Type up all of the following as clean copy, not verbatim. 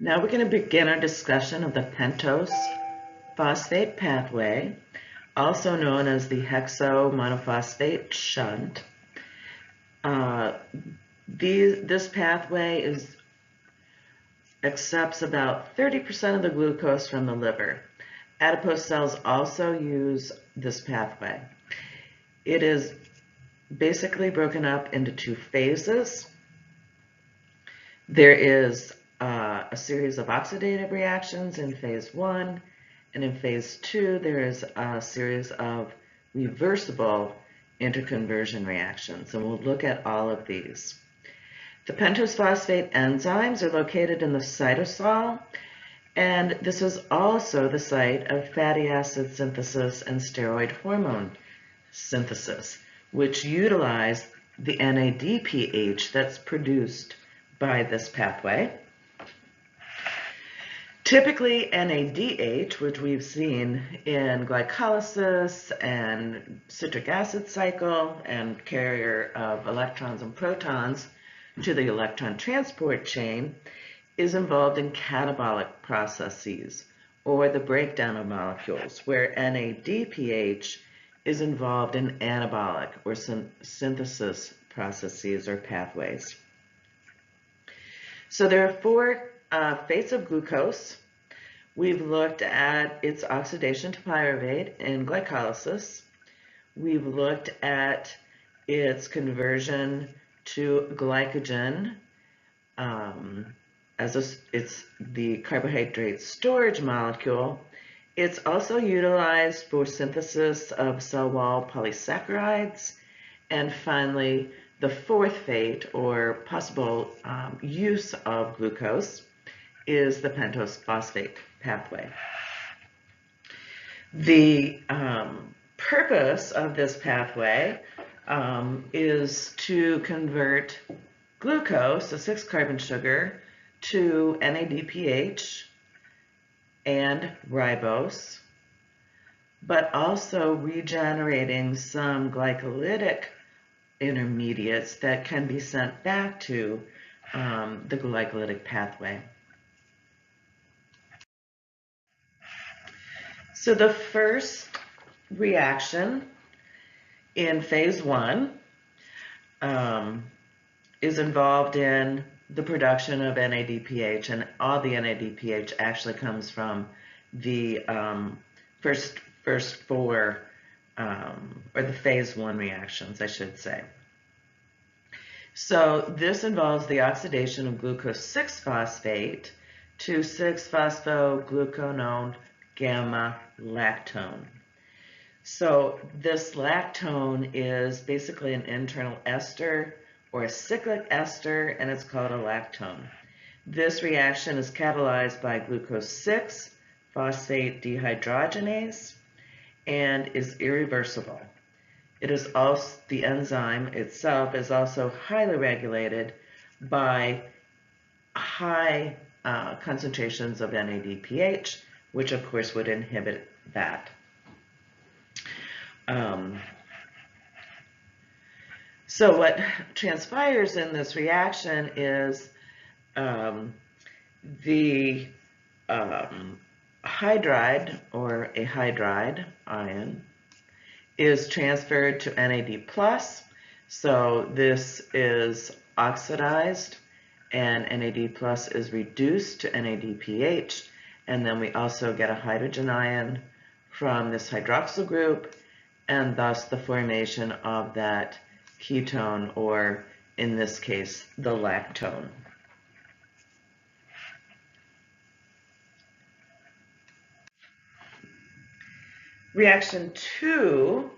Now we're going to begin our discussion of the pentose phosphate pathway, also known as the hexomonophosphate shunt. This pathway accepts about 30% of the glucose from the liver. Adipose cells also use this pathway. It is basically broken up into two phases. There is a series of oxidative reactions in phase 1, and in phase 2 there is a series of reversible interconversion reactions, and we'll look at all of these. The pentose phosphate enzymes are located in the cytosol, and this is also the site of fatty acid synthesis and steroid hormone synthesis, which utilize the NADPH that's produced by this pathway. Typically, NADH, which we've seen in glycolysis and citric acid cycle and carrier of electrons and protons to the electron transport chain, is involved in catabolic processes or the breakdown of molecules, where NADPH is involved in anabolic or synthesis processes or pathways. So there are four fates of glucose. We've looked at its oxidation to pyruvate in glycolysis. We've looked at its conversion to glycogen it's the carbohydrate storage molecule. It's also utilized for synthesis of cell wall polysaccharides. And finally, the fourth fate, or possible use of glucose, is the pentose phosphate pathway. The purpose of this pathway is to convert glucose, a 6-carbon sugar, to NADPH and ribose, but also regenerating some glycolytic intermediates that can be sent back to the glycolytic pathway. So the first reaction in phase 1 is involved in the production of NADPH, and all the NADPH actually comes from the first four, or the phase 1 reactions, I should say. So this involves the oxidation of glucose 6-phosphate to 6-phosphogluconone gamma lactone. So this lactone is basically an internal ester or a cyclic ester, and it's called a lactone. This reaction is catalyzed by glucose 6-phosphate dehydrogenase and is irreversible. It is also, the enzyme itself is also highly regulated by high concentrations of NADPH, which of course would inhibit that. So what transpires in this reaction is the hydride, or a hydride ion, is transferred to NAD+. So this is oxidized, and NAD+ is reduced to NADPH, and then we also get a hydrogen ion from this hydroxyl group, and thus the formation of that ketone, or in this case, the lactone. Reaction 2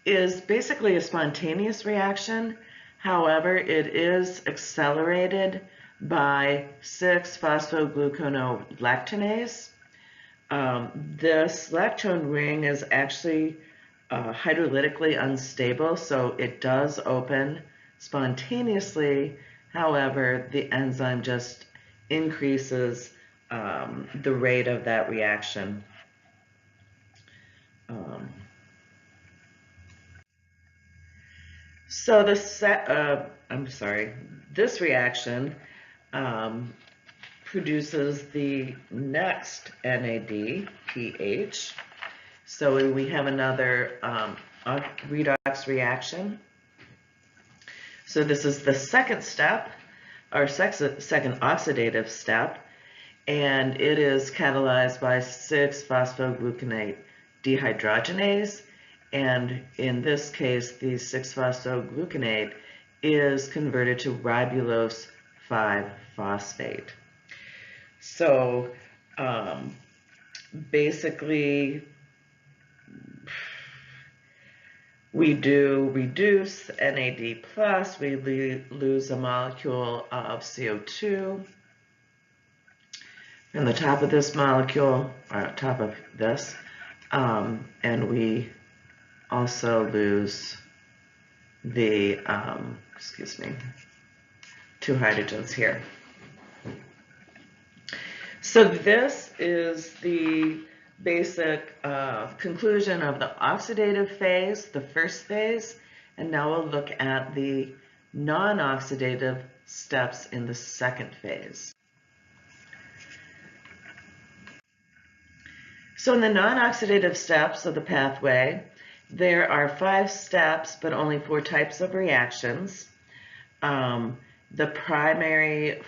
is basically a spontaneous reaction. However, it is accelerated by 6-phosphogluconolactonase. This lactone ring is actually hydrolytically unstable, so it does open spontaneously. However, the enzyme just increases the rate of that reaction. So this reaction produces the next NADPH. So we have another redox reaction. So this is the second step, our second oxidative step, and it is catalyzed by 6-phosphogluconate dehydrogenase. And in this case, the 6-phosphogluconate is converted to ribulose 5-phosphate. So basically, we do reduce NAD+, we lose a molecule of CO2 from the top of this molecule, or top of this, and we also lose the, two hydrogens here. So this is the basic conclusion of the oxidative phase, the first phase, and now we'll look at the non-oxidative steps in the second phase. So in the non-oxidative steps of the pathway, there are 5 steps, but only 4 types of reactions. The primary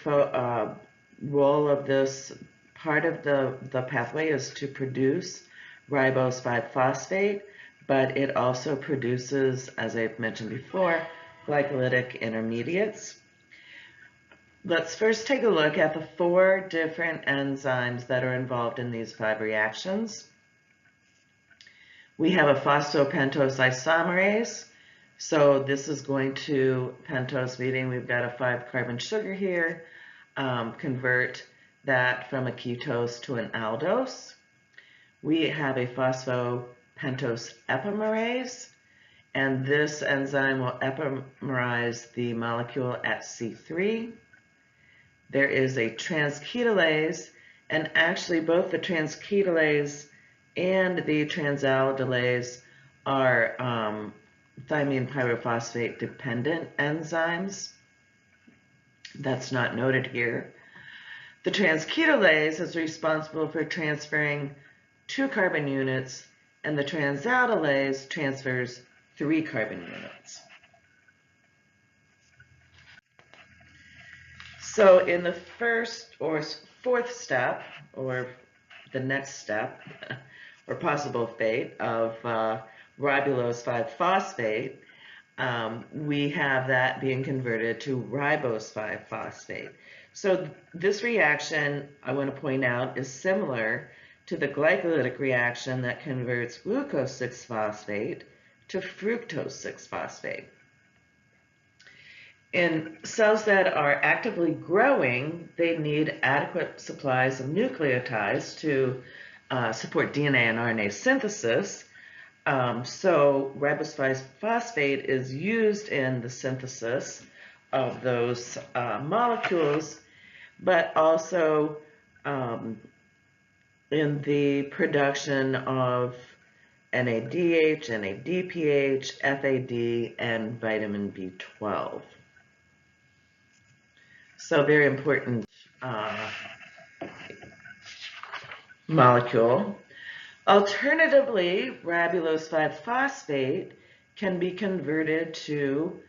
role of this part of the pathway is to produce ribose 5-phosphate, but it also produces, as I've mentioned before, glycolytic intermediates. Let's first take a look at the 4 different enzymes that are involved in these 5 reactions. We have a phosphopentose isomerase. So this is going to, pentose meaning we've got a 5-carbon sugar here, convert that from a ketose to an aldose. We have a phosphopentose epimerase, and this enzyme will epimerize the molecule at C3. There is a transketolase, and actually both the transketolase and the transaldolase are thymine pyrophosphate dependent enzymes. That's not noted here. The transketolase is responsible for transferring 2 carbon units, and the transaldolase transfers 3 carbon units. So in the first or 4th step, or the next step, or possible fate of ribulose 5-phosphate, we have that being converted to ribose 5-phosphate. So this reaction, I want to point out, is similar to the glycolytic reaction that converts glucose 6-phosphate to fructose 6-phosphate. In cells that are actively growing, they need adequate supplies of nucleotides to support DNA and RNA synthesis. So ribose 5-phosphate is used in the synthesis of those molecules, but also in the production of NADH, NADPH, FAD, and vitamin B12. So very important molecule. Alternatively, ribulose 5-phosphate can be converted to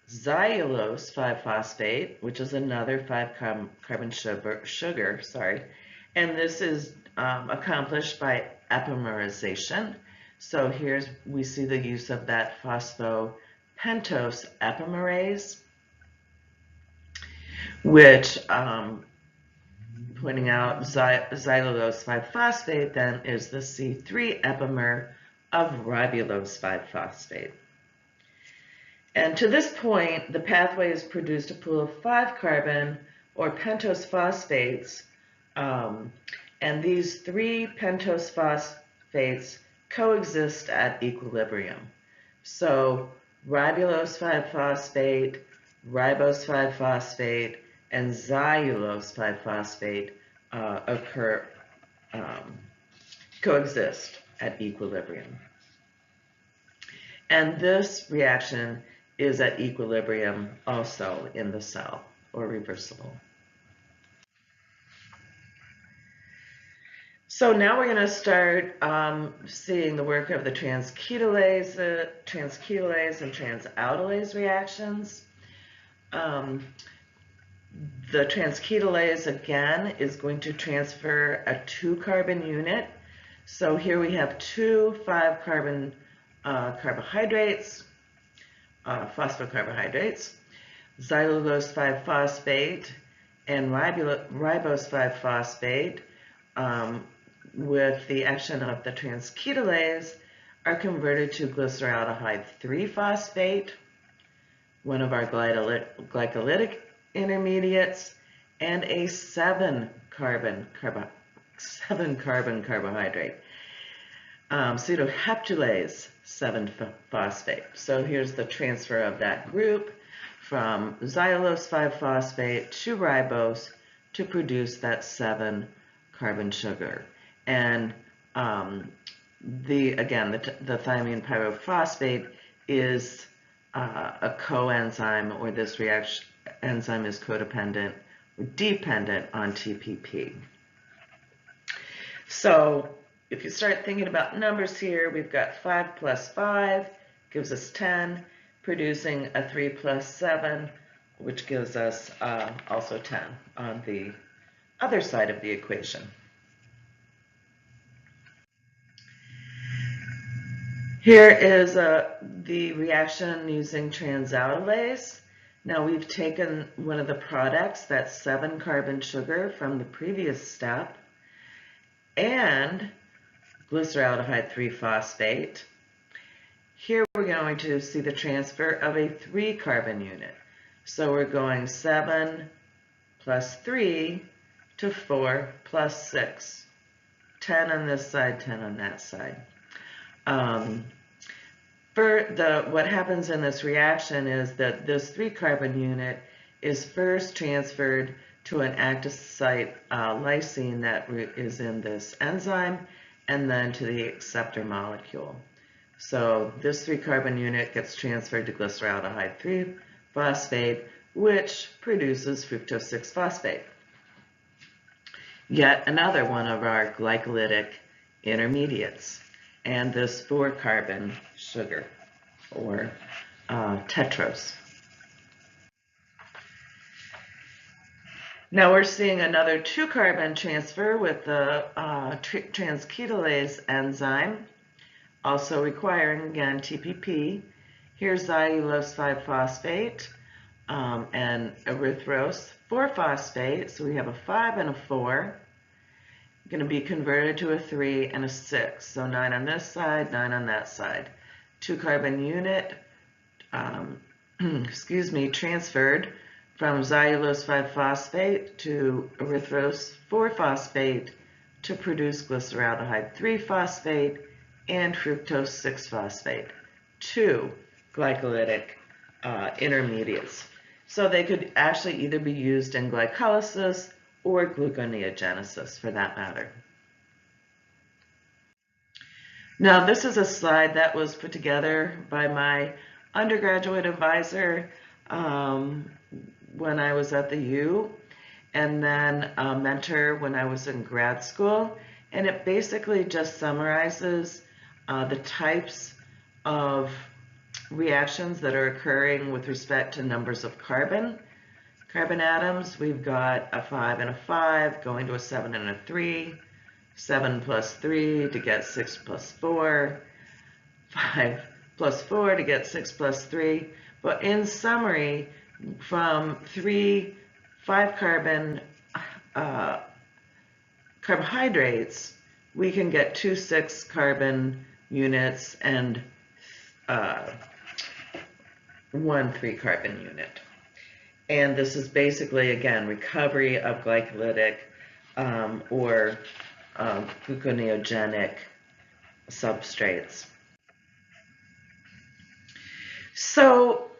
xylulose 5-phosphate, which is another 5-carbon sugar, and this is accomplished by epimerization. So here we see the use of that phosphopentose epimerase, which, pointing out xylulose 5-phosphate then is the C3 epimer of ribulose 5-phosphate. And to this point, the pathway has produced a pool of 5-carbon or pentose phosphates, and these 3 pentose phosphates coexist at equilibrium. So ribulose 5-phosphate, ribose 5-phosphate, and xylulose 5-phosphate coexist at equilibrium. And this reaction is at equilibrium also in the cell, or reversible. So now we're going to start seeing the work of the transketolase and transaldelase reactions. The transketolase, again, is going to transfer a 2-carbon unit. So here we have two 5-carbon carbohydrates, phosphocarbohydrates, xylulose 5-phosphate and ribose 5-phosphate, with the action of the transketolase, are converted to glyceraldehyde 3-phosphate, one of our glycolytic intermediates, and a 7-carbon carbohydrate, pseudoheptulase 7-phosphate. So here's the transfer of that group from xylulose 5-phosphate to ribose to produce that 7-carbon sugar. And the thiamine pyrophosphate is a coenzyme, or this enzyme is codependent or dependent on TPP. So if you start thinking about numbers here, we've got 5 plus 5 gives us 10, producing a 3 plus 7, which gives us also 10 on the other side of the equation. Here is the reaction using transaldelase. Now we've taken one of the products, that 7-carbon sugar from the previous step, and glyceraldehyde 3-phosphate. Here we're going to see the transfer of a 3-carbon unit. So we're going 7 plus 3 to 4 plus 6. 10 on this side, 10 on that side. What happens in this reaction is that this 3-carbon unit is first transferred to an active site lysine that is in this enzyme, and then to the acceptor molecule. So this 3-carbon unit gets transferred to glyceraldehyde 3-phosphate, which produces fructose 6-phosphate. Yet another one of our glycolytic intermediates, and this 4-carbon sugar, or tetrose. Now we're seeing another 2-carbon transfer with the transketolase enzyme, also requiring, again, TPP. Here's xylulose 5-phosphate and erythrose 4-phosphate, so we have a 5 and a 4. Going to be converted to a 3 and a 6, so 9 on this side, 9 on that side. 2-carbon unit, transferred from xylulose 5-phosphate to erythrose 4-phosphate to produce glyceraldehyde 3-phosphate and fructose 6-phosphate, 2 glycolytic intermediates. So they could actually either be used in glycolysis or gluconeogenesis, for that matter. Now this is a slide that was put together by my undergraduate advisor when I was at the U, and then a mentor when I was in grad school, and it basically just summarizes the types of reactions that are occurring with respect to numbers of carbon atoms. We've got a 5 and a 5 going to a 7 and a 3, 7 plus 3 to get 6 plus 4, 5 plus 4 to get 6 plus 3. But in summary, from 3 5-carbon carbohydrates, we can get 2 6-carbon units and 1 3-carbon unit. And this is basically, again, recovery of glycolytic or gluconeogenic substrates. So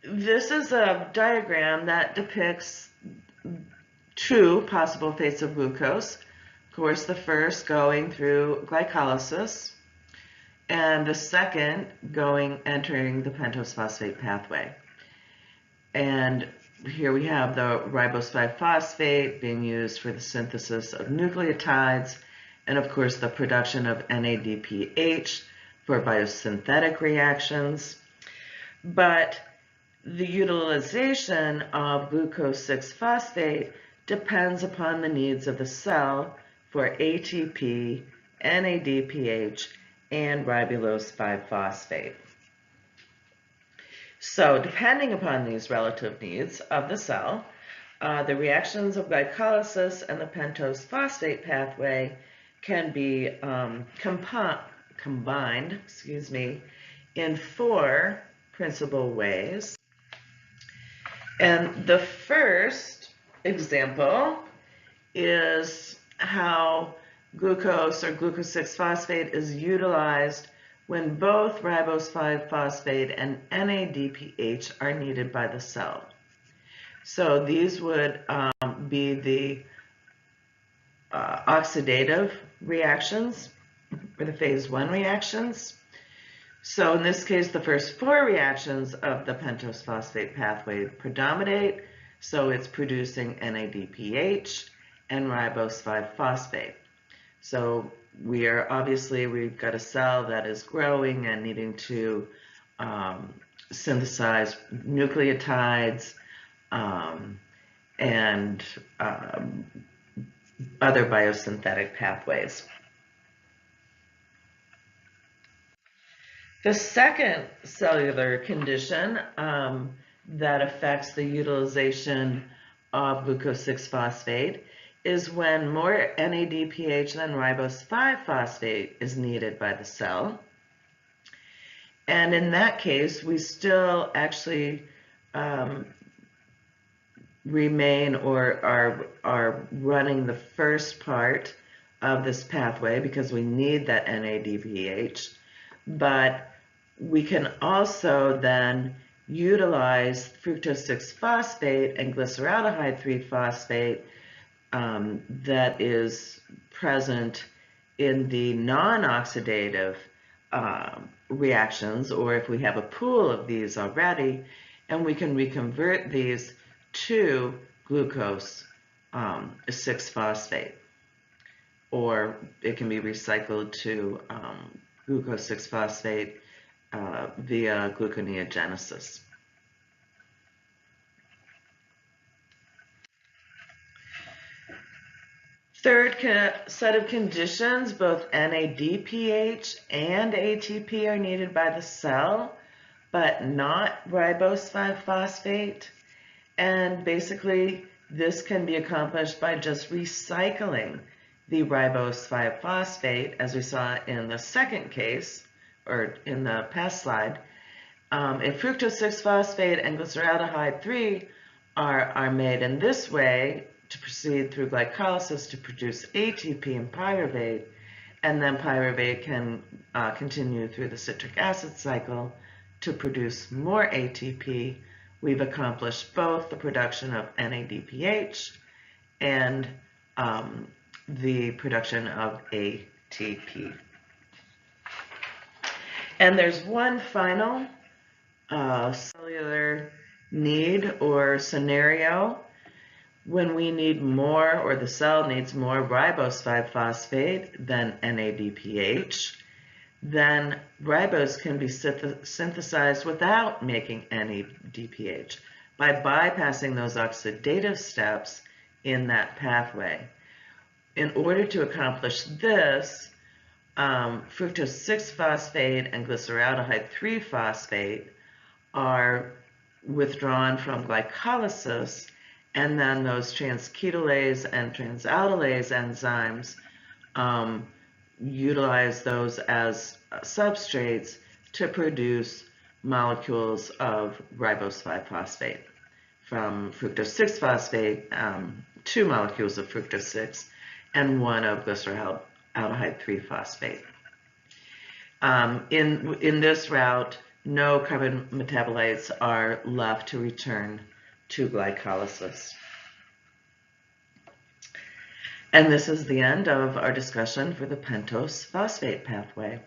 this is a diagram that depicts 2 possible fates of glucose. Of course, the first going through glycolysis, and the second entering the pentose phosphate pathway. And here we have the ribose 5-phosphate being used for the synthesis of nucleotides, and of course the production of NADPH for biosynthetic reactions. But the utilization of glucose 6-phosphate depends upon the needs of the cell for ATP, NADPH, and ribulose 5-phosphate. So depending upon these relative needs of the cell, the reactions of glycolysis and the pentose phosphate pathway can be combined, in 4 principal ways. And the first example is how glucose or glucose 6-phosphate is utilized when both ribose 5-phosphate and NADPH are needed by the cell. So these would be the oxidative reactions, or the phase 1 reactions. So in this case, the first 4 reactions of the pentose phosphate pathway predominate, so it's producing NADPH and ribose 5-phosphate. So we've got a cell that is growing and needing to synthesize nucleotides and other biosynthetic pathways. The second cellular condition that affects the utilization of glucose 6-phosphate is when more NADPH than ribose 5-phosphate is needed by the cell. And in that case, we still actually remain or are running the first part of this pathway because we need that NADPH, but we can also then utilize fructose 6-phosphate and glyceraldehyde 3-phosphate that is present in the non-oxidative reactions, or if we have a pool of these already, and we can reconvert these to glucose 6-phosphate, or it can be recycled to glucose 6-phosphate via gluconeogenesis. Third set of conditions, both NADPH and ATP are needed by the cell, but not ribose 5-phosphate. And basically, this can be accomplished by just recycling the ribose 5-phosphate, as we saw in the second case, or in the past slide. If fructose 6-phosphate and glyceraldehyde 3 are made in this way to proceed through glycolysis to produce ATP and pyruvate, and then pyruvate can continue through the citric acid cycle to produce more ATP, we've accomplished both the production of NADPH and the production of ATP. And there's one final cellular need or scenario when we need more, or the cell needs more ribose 5-phosphate than NADPH. Then ribose can be synthesized without making NADPH by bypassing those oxidative steps in that pathway. In order to accomplish this, fructose 6-phosphate and glyceraldehyde 3-phosphate are withdrawn from glycolysis, and then those transketolase and transaldolase enzymes utilize those as substrates to produce molecules of ribose 5-phosphate. From fructose 6-phosphate, 2 molecules of fructose 6 and 1 of glyceraldehyde 3-phosphate. In this route, no carbon metabolites are left to return to glycolysis. And this is the end of our discussion for the pentose phosphate pathway.